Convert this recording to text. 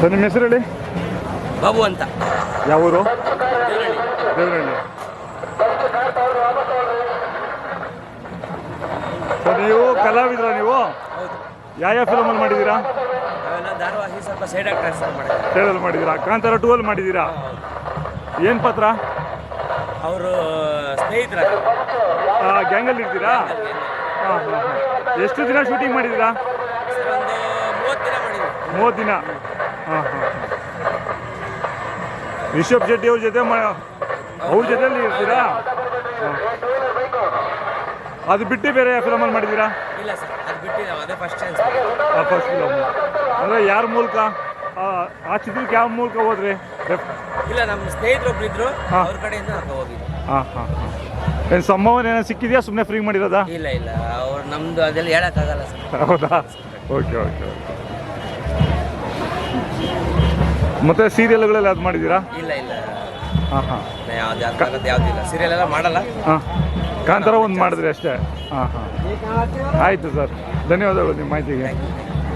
Sir ನಿಮ್ಮ ಹೆಸರು ಹೇಳಿ. ಬಾಬು ಅಂತ. ಯಾವ ಊರು? ದೇವನಹಳ್ಳಿ. ದೇವನಹಳ್ಳಿ. ಸರ್ ನೀವು ಕಲಾವಿದ್ರ ನೀವು? ಹೌದು. ಯಾವ ಫಿಲಮಲ್ಲಿ ಮಾಡಿದ್ದೀರಾ? ನಾವೆಲ್ಲ ಧಾರವಾಹಿ ಸ್ವಲ್ಪ ಸೈಡ್ ಆಕ್ಟರ್ಸ್ ಮಾಡಿದ್ದೀವಿ. ಸೈಡಲ್ಲಿ ಮಾಡಿದ್ದೀರಾ? ಕಾಂತಾರ 2 ಅಲ್ಲಿ ಮಾಡಿದ್ದೀರಾ? ಏನು ಪಾತ್ರ? ಅವರು ಸ್ನೇಹಿತರ ಗ್ಯಾಂಗಲ್ಲಿ ಇರ್ತೀರಾ? ಹಾಂ ಹಾಂ ಹಾಂ. ಎಷ್ಟು ದಿನ ಶೂಟಿಂಗ್ ಮಾಡಿದ್ದೀರಾ? ಸರ್ ಒಂದು 30 ದಿನ ಮಾಡಿದ್ದೀವಿ. 30 ದಿನ. ಹಾಂ ಹಾಂ ಹಾಂ. ರಿಷಬ್ ಶೆಟ್ಟಿ ಅವ್ರ ಜೊತೆ ಅವ್ರ ಜೊತೆಯಲ್ಲಿ ಇರ್ತೀರಾ? ಹಾಂ. ಅದು ಬಿಟ್ಟು ಬೇರೆ ಫಿಲಮಲ್ಲಿ ಮಾಡಿದ್ದೀರಾ? ಇಲ್ಲ ಸರ್, ಅದು ಬಿಟ್ಟಿದ್ದಾವೆ, ಅದೇ ಫಸ್ಟ್ ಚಾನ್ಸ್. ಫಸ್ಟ್ ಫಿಲಮ್ ಅಂದರೆ ಯಾರ ಮೂಲಕ ಆ ಚಿತ್ರಕ್ಕೆ ಯಾವ ಮೂಲಕ ಹೋದ್ರಿ? ಇಲ್ಲ, ನಮ್ಮ ಸ್ನೇಹಿತರು ಒಬ್ರು ಇದ್ರು, ಹಾಂ. ಅವ್ರ ಕಡೆಯಿಂದ ನಾವು ಹೋಗಿದ್ವಿ. ಹಾಂ ಹಾಂ ಹಾಂ. ಏನು ಸಂಭಾವನೆ ಏನೋ ಸಿಕ್ಕಿದೆಯಾ? ಸುಮ್ಮನೆ ಫ್ರೀ ಮಾಡಿರೋದಾ? ಇಲ್ಲ ಇಲ್ಲ, ಅವ್ರು ನಮ್ದು ಅದೆಲ್ಲ ಹೇಳಕ್ಕಾಗಲ್ಲ ಸರ್. ಹೌದಾ? Okay okay okay. ಮತ್ತೆ ಸೀರಿಯಲ್ಗಳೆಲ್ಲ ಅದು ಮಾಡಿದ್ದೀರಾ? ಇಲ್ಲ ಇಲ್ಲ, ಹಾಂ ಹಾಂ. ಯಾವುದಿಲ್ಲ, ಸೀರಿಯಲ್ ಎಲ್ಲ ಮಾಡಲ್ಲ. ಹಾಂ, ಕಾಂತಾರ ಒಂದು ಮಾಡಿದ್ರಿ ಅಷ್ಟೇ. ಹಾಂ ಹಾಂ, ಆಯಿತು ಸರ್, ಧನ್ಯವಾದಗಳು ನಿಮ್ಮ ಮಾಹಿತಿಗೆ.